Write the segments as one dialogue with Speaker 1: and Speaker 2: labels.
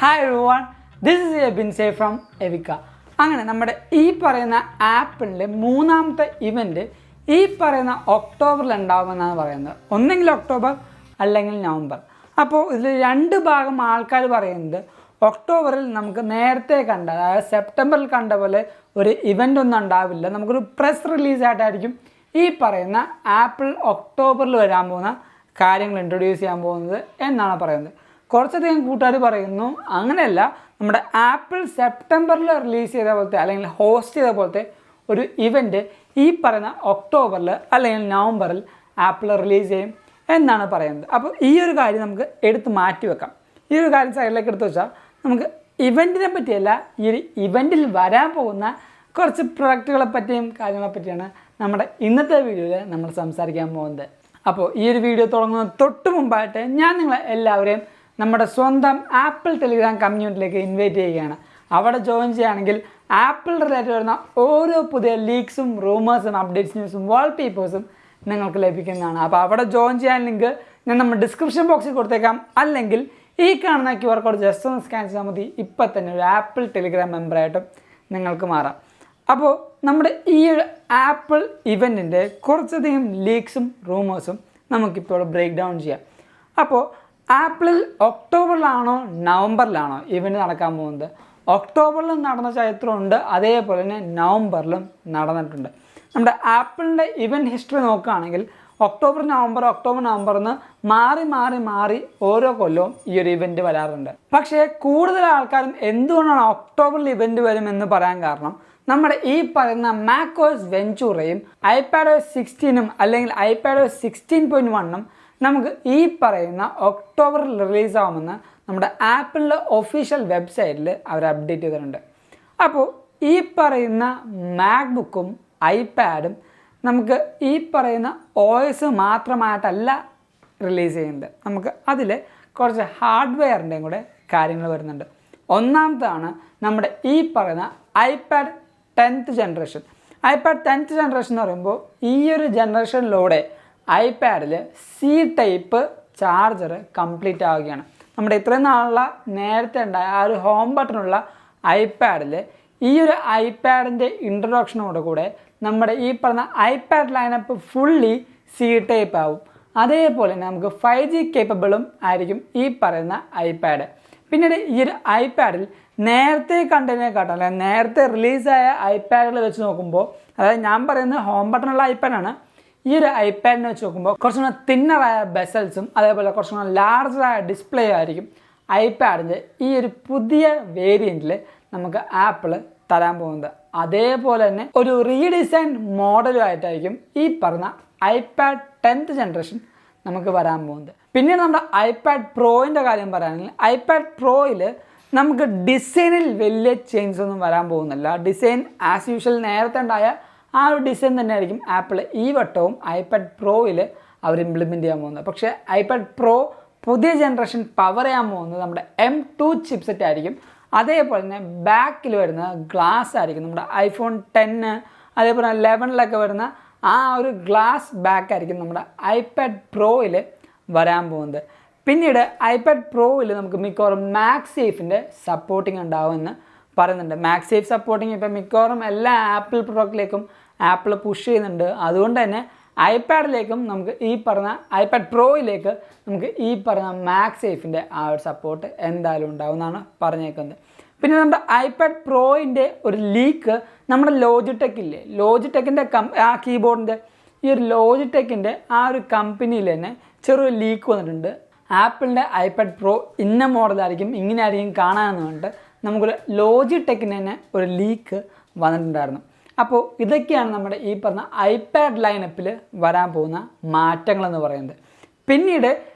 Speaker 1: Hi everyone, this is Abin from Evika. അങ്ങനെ നമ്മുടെ ഈ പറയുന്ന ആപ്പിളിൻ്റെ മൂന്നാമത്തെ ഇവൻറ്റ് ഈ പറയുന്ന ഒക്ടോബറിൽ ഉണ്ടാകുമെന്നാണ് പറയുന്നത്. ഒന്നെങ്കിൽ ഒക്ടോബർ അല്ലെങ്കിൽ നവംബർ. അപ്പോൾ ഇതിൽ രണ്ട് ഭാഗം ആൾക്കാർ പറയുന്നത് ഒക്ടോബറിൽ നമുക്ക് നേരത്തെ കണ്ട, അതായത് സെപ്റ്റംബറിൽ കണ്ട പോലെ ഒരു ഇവൻ്റ് ഒന്നും ഉണ്ടാവില്ല, നമുക്കൊരു പ്രസ് റിലീസായിട്ടായിരിക്കും ഈ പറയുന്ന ആപ്പിൾ ഒക്ടോബറിൽ വരാൻ പോകുന്ന കാര്യങ്ങൾ ഇൻട്രൊഡ്യൂസ് ചെയ്യാൻ പോകുന്നത് എന്നാണ് പറയുന്നത്. കുറച്ചധികം കൂട്ടുകാർ പറയുന്നു അങ്ങനെയല്ല, നമ്മുടെ ആപ്പിൾ സെപ്റ്റംബറിൽ റിലീസ് ചെയ്ത പോലത്തെ അല്ലെങ്കിൽ ഹോസ്റ്റ് ചെയ്ത പോലത്തെ ഒരു ഇവൻറ്റ് ഈ പറയുന്ന ഒക്ടോബറിൽ അല്ലെങ്കിൽ നവംബറിൽ ആപ്പിൾ റിലീസ് ചെയ്യും എന്നാണ് പറയുന്നത്. അപ്പോൾ ഈ ഒരു കാര്യം നമുക്ക് എടുത്ത് മാറ്റി വെക്കാം. ഈ ഒരു കാര്യം സൈഡിലേക്ക് എടുത്ത് വെച്ചാൽ നമുക്ക് ഇവൻറ്റിനെ പറ്റിയല്ല, ഈ ഒരു ഇവൻറ്റിൽ വരാൻ പോകുന്ന കുറച്ച് പ്രൊഡക്റ്റുകളെ പറ്റിയും കാര്യങ്ങളെ പറ്റിയാണ് നമ്മുടെ ഇന്നത്തെ വീഡിയോയിൽ നമ്മൾ സംസാരിക്കാൻ പോകുന്നത്. അപ്പോൾ ഈ ഒരു വീഡിയോ തുടങ്ങുന്നത് തൊട്ട് മുമ്പായിട്ട് ഞാൻ നിങ്ങളെ എല്ലാവരെയും നമ്മുടെ സ്വന്തം ആപ്പിൾ ടെലിഗ്രാം കമ്മ്യൂണിറ്റിയിലേക്ക് ഇൻവൈറ്റ് ചെയ്യുകയാണ്. അവിടെ ജോയിൻ ചെയ്യുകയാണെങ്കിൽ ആപ്പിൾ റിലേറ്റഡ് വരുന്ന ഓരോ പുതിയ ലീക്സും റൂമേഴ്സും അപ്ഡേറ്റ്സ് ന്യൂസും വാൾപേപ്പേഴ്സും നിങ്ങൾക്ക് ലഭിക്കുന്നതാണ്. അപ്പോൾ അവിടെ ജോയിൻ ചെയ്യാൻ ലിങ്ക് ഞാൻ നമ്മുടെ ഡിസ്ക്രിപ്ഷൻ ബോക്സിൽ കൊടുത്തേക്കാം, അല്ലെങ്കിൽ ഈ കാണുന്ന QR കോഡ് ജസ്റ്റ് ഒന്ന് സ്കാൻ ചെയ്താൽ മതി. ഇപ്പം തന്നെ ഒരു ആപ്പിൾ ടെലിഗ്രാം മെമ്പറായിട്ടും നിങ്ങൾക്ക് മാറാം. അപ്പോൾ നമ്മുടെ ഈ ഒരു ആപ്പിൾ ഇവൻറ്റിൻ്റെ കുറച്ചധികം ലീക്സും റൂമേഴ്സും നമുക്കിപ്പോൾ ബ്രേക്ക് ഡൗൺ ചെയ്യാം. അപ്പോൾ ആപ്പിളിൽ ഒക്ടോബറിലാണോ നവംബറിലാണോ ഇവൻറ്റ് നടക്കാൻ പോകുന്നത്? ഒക്ടോബറിലും നടന്ന ചരിത്രമുണ്ട്, അതേപോലെ തന്നെ നവംബറിലും നടന്നിട്ടുണ്ട്. നമ്മുടെ ആപ്പിളിൻ്റെ ഇവൻറ്റ് ഹിസ്റ്ററി നോക്കുകയാണെങ്കിൽ ഒക്ടോബർ നവംബർ എന്ന് മാറി ഓരോ കൊല്ലവും ഈ ഒരു ഇവൻറ്റ് വരാറുണ്ട്. പക്ഷേ കൂടുതൽ ആൾക്കാരും എന്തുകൊണ്ടാണ് ഒക്ടോബറിൽ ഇവൻറ്റ് വരുമെന്ന് പറയാൻ കാരണം, നമ്മുടെ ഈ പറയുന്ന മാക്കോസ് വെഞ്ചൂറയും iPadOS 16 അല്ലെങ്കിൽ iPadOS 16.1 നമുക്ക് ഈ പറയുന്ന ഒക്ടോബറിൽ റിലീസാവുമെന്ന് നമ്മുടെ ആപ്പിളിൻ്റെ ഒഫീഷ്യൽ വെബ്സൈറ്റിൽ അവർ അപ്ഡേറ്റ് ചെയ്തിട്ടുണ്ട്. അപ്പോൾ ഈ പറയുന്ന മാക്ബുക്കും ഐപാഡും നമുക്ക് ഈ പറയുന്ന OS മാത്രമായിട്ടല്ല റിലീസ് ചെയ്യുന്നത്, നമുക്ക് അതിൽ കുറച്ച് ഹാർഡ്വെയറിൻ്റെയും കൂടെ കാര്യങ്ങൾ വരുന്നുണ്ട്. ഒന്നാമതാണ് നമ്മുടെ ഈ പറയുന്ന iPad 10th generation. iPad 10th generation എന്ന് പറയുമ്പോൾ ഈ ഒരു ജനറേഷനിലൂടെ ഐപാഡിൽ C ടൈപ്പ് ചാർജർ കംപ്ലീറ്റ് ആവുകയാണ്. നമ്മുടെ ഇത്രയും നാളുള്ള നേരത്തെ ഉണ്ടായ ആ ഒരു ഹോം ബട്ടണുള്ള ഐപാഡിൽ ഈ ഒരു ഐപാഡിൻ്റെ ഇൻട്രൊഡക്ഷനോട് കൂടെ നമ്മുടെ ഈ പറഞ്ഞ iPad lineup fully C type ആവും. അതേപോലെ തന്നെ നമുക്ക് 5G കേപ്പബിളും ആയിരിക്കും ഈ പറയുന്ന ഐപാഡ്. പിന്നീട് ഈ ഒരു ഐപാഡിൽ നേരത്തെ കണ്ടതിനെക്കാട്ടും അല്ലെങ്കിൽ നേരത്തെ റിലീസായ ഐപാഡുകൾ വെച്ച് നോക്കുമ്പോൾ, അതായത് ഞാൻ പറയുന്നത് ഹോം ബട്ടണുള്ള ഐപാഡാണ്, ഈ ഒരു ഐപാഡിനെ വെച്ച് നോക്കുമ്പോൾ കുറച്ചുകൂടെ തിന്നറായ ബെസൽസും അതേപോലെ കുറച്ചുകൂടെ ലാർജറായ ഡിസ്പ്ലേ ആയിരിക്കും ഐപാഡിൻ്റെ ഈ ഒരു പുതിയ വേരിയൻറ്റിൽ നമുക്ക് ആപ്പിൾ തരാൻ പോകുന്നത്. അതേപോലെ തന്നെ ഒരു റീഡിസൈൻ മോഡലുമായിട്ടായിരിക്കും ഈ പറഞ്ഞ iPad 10th ജനറേഷൻ നമുക്ക് വരാൻ പോകുന്നത്. പിന്നീട് നമ്മുടെ iPad പ്രോയിൻ്റെ കാര്യം പറയുകയാണെങ്കിൽ iPad പ്രോയിൽ നമുക്ക് ഡിസൈനിൽ വലിയ ചേഞ്ചസ് ഒന്നും വരാൻ പോകുന്നില്ല. ഡിസൈൻ ആസ് യൂഷ്വൽ നേരത്തെ ഉണ്ടായ ആ ഒരു ഡിസൈൻ തന്നെ ആയിരിക്കും ആപ്പിൾ ഈ വട്ടവും iPad പ്രോയിൽ അവർ ഇംപ്ലിമെൻറ്റ് ചെയ്യാൻ പോകുന്നത്. പക്ഷേ iPad പ്രോ പുതിയ ജനറേഷൻ പവർ ചെയ്യാൻ പോകുന്നത് നമ്മുടെ M2 ചിപ്സെറ്റ് ആയിരിക്കും. അതേപോലെ തന്നെ ബാക്കിൽ വരുന്ന ഗ്ലാസ് ആയിരിക്കും നമ്മുടെ iPhone 10 അതേപോലെ 11 വരുന്ന ആ ഒരു ഗ്ലാസ് ബാക്ക് ആയിരിക്കും നമ്മുടെ iPad പ്രോയിൽ വരാൻ പോകുന്നത്. പിന്നീട് iPad പ്രോയിൽ നമുക്ക് മിക്കവാറും മാക്സേഫിൻ്റെ സപ്പോർട്ടിങ് ഉണ്ടാവുമെന്ന് പറയുന്നുണ്ട്. മാക്സേഫ് സപ്പോർട്ടിങ് ഇപ്പം മിക്കവാറും എല്ലാ ആപ്പിൾ പ്രൊഡക്റ്റിലേക്കും ആപ്പിൾ പുഷ് ചെയ്യുന്നുണ്ട്. അതുകൊണ്ട് തന്നെ ഐപാഡിലേക്കും നമുക്ക് ഈ പറഞ്ഞ iPad പ്രോയിലേക്ക് നമുക്ക് ഈ പറഞ്ഞ മാക്സേഫിൻ്റെ ആ ഒരു സപ്പോർട്ട് എന്തായാലും ഉണ്ടാവുമെന്നാണ് പറഞ്ഞേക്കുന്നത്. പിന്നെ നമ്മുടെ iPad പ്രോയിൻ്റെ ഒരു ലീക്ക് നമ്മുടെ ലോജിടെക്കിൻ്റെ ആ കീബോർഡിൻ്റെ ഈ ഒരു ലോജിടെക്കിൻ്റെ ആ ഒരു കമ്പനിയിൽ തന്നെ ചെറിയൊരു ലീക്ക് വന്നിട്ടുണ്ട്. ആപ്പിളിൻ്റെ iPad പ്രോ ഇന്ന മോഡലായിരിക്കും, ഇങ്ങനെ ആയിരിക്കും കാണാമെന്ന് പറഞ്ഞിട്ട് നമുക്കൊരു ലോജിടെക്കിന് തന്നെ ഒരു ലീക്ക് വന്നിട്ടുണ്ടായിരുന്നു. അപ്പോൾ ഇതൊക്കെയാണ് നമ്മുടെ ഈ പറഞ്ഞ iPad ലൈനപ്പിൽ വരാൻ പോകുന്ന മാറ്റങ്ങളെന്ന് പറയുന്നത്. പിന്നീട്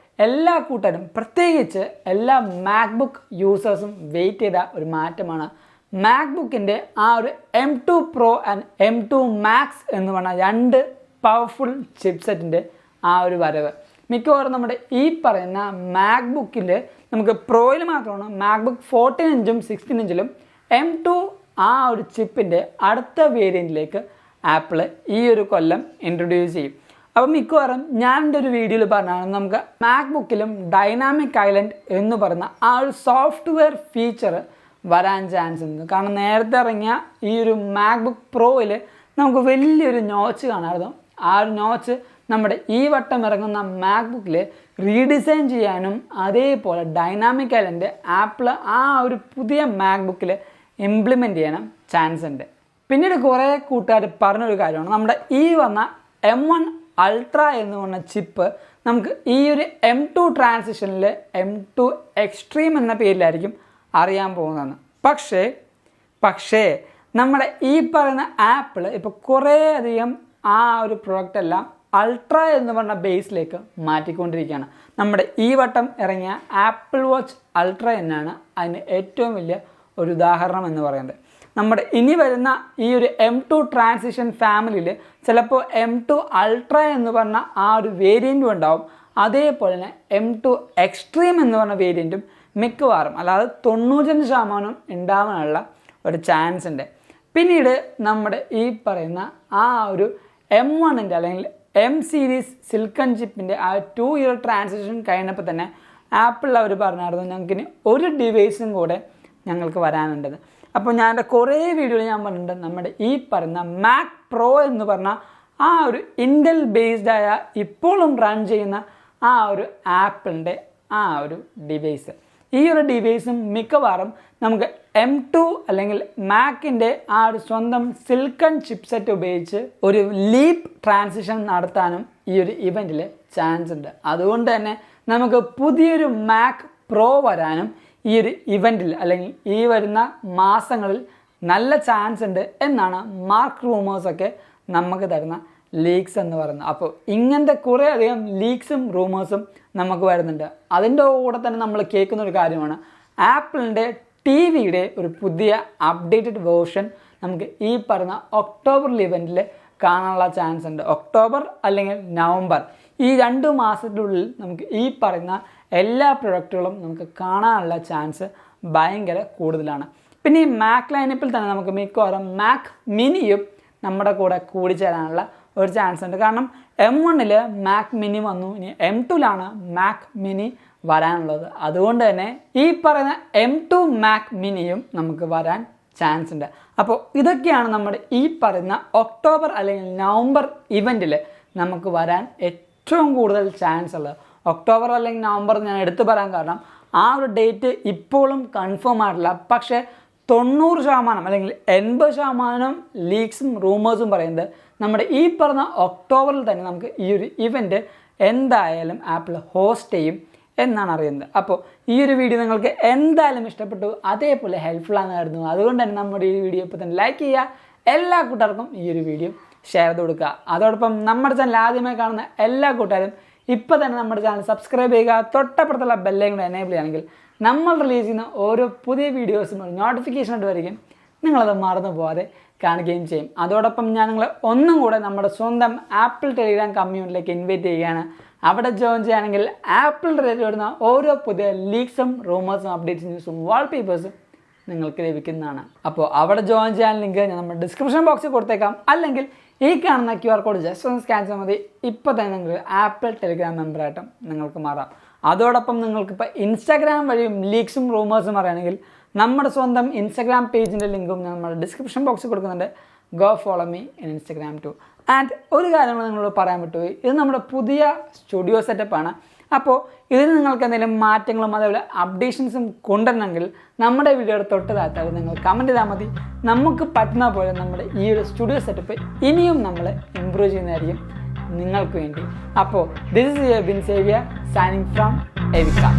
Speaker 1: എല്ലാ കൂട്ടരും പ്രത്യേകിച്ച് എല്ലാ മാക്ബുക്ക് യൂസേഴ്സും വെയിറ്റ് ചെയ്ത ഒരു മാറ്റമാണ് മാക്ബുക്കിൻ്റെ ആ ഒരു M2 Pro and M2 Max എന്ന് പറഞ്ഞ രണ്ട് പവർഫുൾ ചിപ്സെറ്റിൻ്റെ ആ ഒരു വരവ്. മിക്കവാറും നമ്മുടെ ഈ പറയുന്ന മാക്ബുക്കിൽ നമുക്ക് പ്രോയിൽ മാത്രമാണ് മാക്ബുക്ക് 14 ഇഞ്ചും 16 ഇഞ്ചിലും M2 ആ ഒരു ചിപ്പിൻ്റെ അടുത്ത വേരിയൻറ്റിലേക്ക് ആപ്പിൾ ഈ ഒരു കൊല്ലം ഇൻട്രൊഡ്യൂസ് ചെയ്യും. അപ്പോൾ മിക്കവാറും ഞാൻ എൻ്റെ ഒരു വീഡിയോയിൽ പറഞ്ഞാണ് നമുക്ക് മാക്ബുക്കിലും ഡൈനാമിക് ഐലൻഡ് എന്ന് പറയുന്ന ആ ഒരു സോഫ്റ്റ്വെയർ ഫീച്ചർ വരാൻ ചാൻസ് ഉണ്ട്. കാരണം നേരത്തെ ഇറങ്ങിയ ഈ ഒരു മാക്ബുക്ക് പ്രോയിൽ നമുക്ക് വലിയൊരു നോച്ച് കാണാമായിരുന്നു. ആ ഒരു നോച്ച് നമ്മുടെ ഈ വട്ടം ഇറങ്ങുന്ന മാക്ബുക്കിൽ റീഡിസൈൻ ചെയ്യാനും അതേപോലെ ഡൈനാമിക് ഐലൻഡ് ആപ്പിൾ ആ ഒരു പുതിയ മാക്ബുക്കിൽ ഇംപ്ലിമെൻറ്റ് ചെയ്യാനും ചാൻസ് ഉണ്ട്. പിന്നീട് കുറേ കൂട്ടുകാർ പറഞ്ഞൊരു കാര്യമാണ്, നമ്മുടെ ഈ വന്ന M1 അൾട്ര എന്ന് പറഞ്ഞ ചിപ്പ് നമുക്ക് ഈ ഒരു M2 ട്രാൻസിഷനിൽ M2 എക്സ്ട്രീം എന്ന പേരിലായിരിക്കും അറിയാൻ പോകുന്നതെന്ന്. പക്ഷേ നമ്മുടെ ഈ പറയുന്ന ആപ്പിൾ ഇപ്പോൾ കുറേയധികം ആ ഒരു പ്രൊഡക്റ്റ് എല്ലാം അൾട്ര എന്ന് പറഞ്ഞ ബേസിലേക്ക് മാറ്റിക്കൊണ്ടിരിക്കുകയാണ്. നമ്മുടെ ഈ വട്ടം ഇറങ്ങിയ ആപ്പിൾ വാച്ച് അൾട്ര എന്നാണ് അതിന് ഏറ്റവും വലിയ ഒരു ഉദാഹരണം എന്ന് പറയുന്നത്. നമ്മുടെ ഇനി വരുന്ന ഈ ഒരു M2 ട്രാൻസിഷൻ ഫാമിലിയിൽ ചിലപ്പോൾ M2 അൾട്ര എന്ന് പറഞ്ഞ ആ ഒരു വേരിയൻറ്റും ഉണ്ടാവും. അതേപോലെ തന്നെ M2 എക്സ്ട്രീം എന്ന് പറഞ്ഞ വേരിയൻറ്റും മിക്കവാറും അല്ലാതെ 95% ഉണ്ടാവാനുള്ള ഒരു ചാൻസ് ഉണ്ട്. പിന്നീട് നമ്മുടെ ഈ പറയുന്ന ആ ഒരു M1 അല്ലെങ്കിൽ M സീരീസ് സിൽക്കൺ ചിപ്പിൻ്റെ ആ 2 ഇയർ ട്രാൻസിഷൻ കഴിഞ്ഞപ്പോൾ തന്നെ ആപ്പിൾ അവർ പറഞ്ഞായിരുന്നു ഞങ്ങൾക്കിനി ഒരു ഡിവൈസും കൂടെ ഞങ്ങൾക്ക് വരാനുണ്ടെന്ന്. അപ്പോൾ ഞാൻ എൻ്റെ കുറേ വീഡിയോയിൽ ഞാൻ പറഞ്ഞിട്ടുണ്ട് നമ്മുടെ ഈ പറയുന്ന മാക് പ്രോ എന്ന് പറഞ്ഞ ആ ഒരു ഇൻ്റൽ ബേസ്ഡായ ഇപ്പോഴും റൺ ചെയ്യുന്ന ആ ഒരു ആപ്പിളിൻ്റെ ആ ഒരു ഡിവൈസ്, ഈ ഒരു ഡിവൈസും മിക്കവാറും നമുക്ക് M2 അല്ലെങ്കിൽ മാക്കിൻ്റെ ആ ഒരു സ്വന്തം സിൽക്കൺ ചിപ്സെറ്റ് ഉപയോഗിച്ച് ഒരു ലീപ്പ് ട്രാൻസിഷൻ നടത്താനും ഈ ഒരു ഇവൻറ്റിൽ ചാൻസ് ഉണ്ട്. അതുകൊണ്ട് തന്നെ നമുക്ക് പുതിയൊരു മാക് പ്രോ വരാനും ഈ ഒരു ഇവൻറ്റിൽ അല്ലെങ്കിൽ ഈ വരുന്ന മാസങ്ങളിൽ നല്ല ചാൻസ് ഉണ്ട് എന്നാണ് മാർക്ക് റൂമേഴ്സൊക്കെ നമുക്ക് തരുന്ന ലീക്സ് എന്ന് പറയുന്നത്. അപ്പോൾ ഇങ്ങനത്തെ കുറേയധികം ലീക്സും റൂമേഴ്സും നമുക്ക് വരുന്നുണ്ട്. അതിൻ്റെ കൂടെ തന്നെ നമ്മൾ കേൾക്കുന്ന ഒരു കാര്യമാണ് ആപ്പിളിൻ്റെ ടിവിയുടെ ഒരു പുതിയ അപ്ഡേറ്റഡ് വേർഷൻ നമുക്ക് ഈ പറയുന്ന ഒക്ടോബർ ഇവൻറ്റിൽ കാണാനുള്ള ചാൻസ് ഉണ്ട്. ഒക്ടോബർ അല്ലെങ്കിൽ നവംബർ ഈ 2 മാസത്തിനുള്ളിൽ നമുക്ക് ഈ പറയുന്ന എല്ലാ പ്രൊഡക്റ്റുകളും നമുക്ക് കാണാനുള്ള ചാൻസ് ഭയങ്കര കൂടുതലാണ്. പിന്നെ ഈ മാക് ലൈനപ്പിൽ തന്നെ നമുക്ക് മിക്കവാറും മാക് മിനിയും നമ്മുടെ കൂടെ കൂടിച്ചേരാനുള്ള ഒരു ചാൻസ് ഉണ്ട്. കാരണം M1 മാക് മിനി വന്നു, ഇനി M2 മാക് മിനി വരാനുള്ളത്. അതുകൊണ്ട് തന്നെ ഈ പറയുന്ന M2 മാക് മിനിയും നമുക്ക് വരാൻ ചാൻസ് ഉണ്ട്. അപ്പോൾ ഇതൊക്കെയാണ് നമ്മുടെ ഈ പറയുന്ന ഒക്ടോബർ അല്ലെങ്കിൽ നവംബർ ഇവൻറ്റിൽ നമുക്ക് വരാൻ ഏറ്റവും കൂടുതൽ ചാൻസ് ഉള്ളത്. ഒക്ടോബർ അല്ലെങ്കിൽ നവംബർ ഞാൻ എടുത്തു പറയാൻ കാരണം ആ ഒരു ഡേറ്റ് ഇപ്പോഴും കൺഫേം ആയിട്ടില്ല. പക്ഷേ 90% അല്ലെങ്കിൽ 80% ലീക്സും റൂമേഴ്സും പറയുന്നത് നമ്മുടെ ഈ പറഞ്ഞ ഒക്ടോബറിൽ തന്നെ നമുക്ക് ഈ ഒരു ഇവൻറ്റ് എന്തായാലും ആപ്പിൾ ഹോസ്റ്റ് ചെയ്യും എന്നാണ് അറിയുന്നത്. അപ്പോൾ ഈ ഒരു വീഡിയോ നിങ്ങൾക്ക് എന്തായാലും ഇഷ്ടപ്പെട്ടു, അതേപോലെ ഹെൽപ്ഫുൾ ആണെന്ന് കരുതുന്നു. അതുകൊണ്ട് തന്നെ നമ്മുടെ ഈ വീഡിയോ ഇപ്പോൾ തന്നെ ലൈക്ക് ചെയ്യുക, എല്ലാ കൂട്ടുകാർക്കും ഈ ഒരു വീഡിയോ ഷെയർ ചെയ്ത് കൊടുക്കുക. അതോടൊപ്പം നമ്മുടെ ചാനൽ ആദ്യമായി കാണുന്ന എല്ലാ കൂട്ടുകാരും ഇപ്പോൾ തന്നെ നമ്മുടെ ചാനൽ സബ്സ്ക്രൈബ് ചെയ്യുക, തൊട്ടപ്പുറത്തുള്ള ബെല്ലൈക്കൺ കൂടെ എനേബിൾ ചെയ്യുകയാണെങ്കിൽ നമ്മൾ റിലീസ് ചെയ്യുന്ന ഓരോ പുതിയ വീഡിയോസും നോട്ടിഫിക്കേഷൻ ആയിട്ട് വരികയും നിങ്ങളത് മറന്നു പോകാതെ കാണുകയും ചെയ്യും. അതോടൊപ്പം ഞാൻ നിങ്ങളെ ഒന്നും കൂടെ നമ്മുടെ സ്വന്തം ആപ്പിൾ ടെലിഗ്രാം കമ്മ്യൂണിറ്റിയിലേക്ക് ഇൻവൈറ്റ് ചെയ്യുകയാണ്. അവിടെ ജോയിൻ ചെയ്യുകയാണെങ്കിൽ ആപ്പിൾ റിലേറ്റഡ് വരുന്ന ഓരോ പുതിയ ലീക്സും റൂമേഴ്സും അപ്ഡേറ്റ്സ് ന്യൂസും വാൾപേപ്പേഴ്സും നിങ്ങൾക്ക് ലഭിക്കുന്നതാണ്. അപ്പോൾ അവിടെ ജോയിൻ ചെയ്യാൻ ലിങ്ക് ഞാൻ നമ്മുടെ ഡിസ്ക്രിപ്ഷൻ ബോക്സിൽ കൊടുത്തേക്കാം, അല്ലെങ്കിൽ ഈ കാണുന്ന QR കോഡ് ജസ്റ്റ് ഒന്ന് സ്കാൻ ചെയ്താൽ മതി. ഇപ്പോൾ തന്നെ നിങ്ങൾക്ക് ആപ്പിൾ ടെലിഗ്രാം മെമ്പറായിട്ടും നിങ്ങൾക്ക് മാറാം. അതോടൊപ്പം നിങ്ങൾക്കിപ്പോൾ ഇൻസ്റ്റാഗ്രാം വഴിയും ലീക്സും റൂമേഴ്സും അറിയണമെങ്കിൽ നമ്മുടെ സ്വന്തം ഇൻസ്റ്റാഗ്രാം പേജിൻ്റെ ലിങ്കും ഞാൻ നമ്മുടെ ഡിസ്ക്രിപ്ഷൻ ബോക്സിൽ കൊടുക്കുന്നുണ്ട്. Go follow me in Instagram too. And ഒരു കാര്യം നിങ്ങളോട് പറയാൻ പറ്റുമോ, ഇത് നമ്മുടെ പുതിയ സ്റ്റുഡിയോ സെറ്റപ്പാണ്. അപ്പോൾ ഇതിൽ നിങ്ങൾക്ക് എന്തെങ്കിലും മാറ്റങ്ങളും അതേപോലെ അപ്ഡേഷൻസും കൊണ്ടുവരണമെങ്കിൽ നമ്മുടെ വീഡിയോയുടെ തൊട്ട് താഴ്ത്താതെ നിങ്ങൾ കമൻറ്റ് ചെയ്താൽ മതി. നമുക്ക് പറ്റുന്ന പോലെ നമ്മുടെ ഈ ഒരു സ്റ്റുഡിയോ സെറ്റപ്പ് ഇനിയും നമ്മൾ ഇമ്പ്രൂവ് ചെയ്യുന്നതായിരിക്കും നിങ്ങൾക്ക് വേണ്ടി. അപ്പോൾ this is Abin Xavier signing from Evica.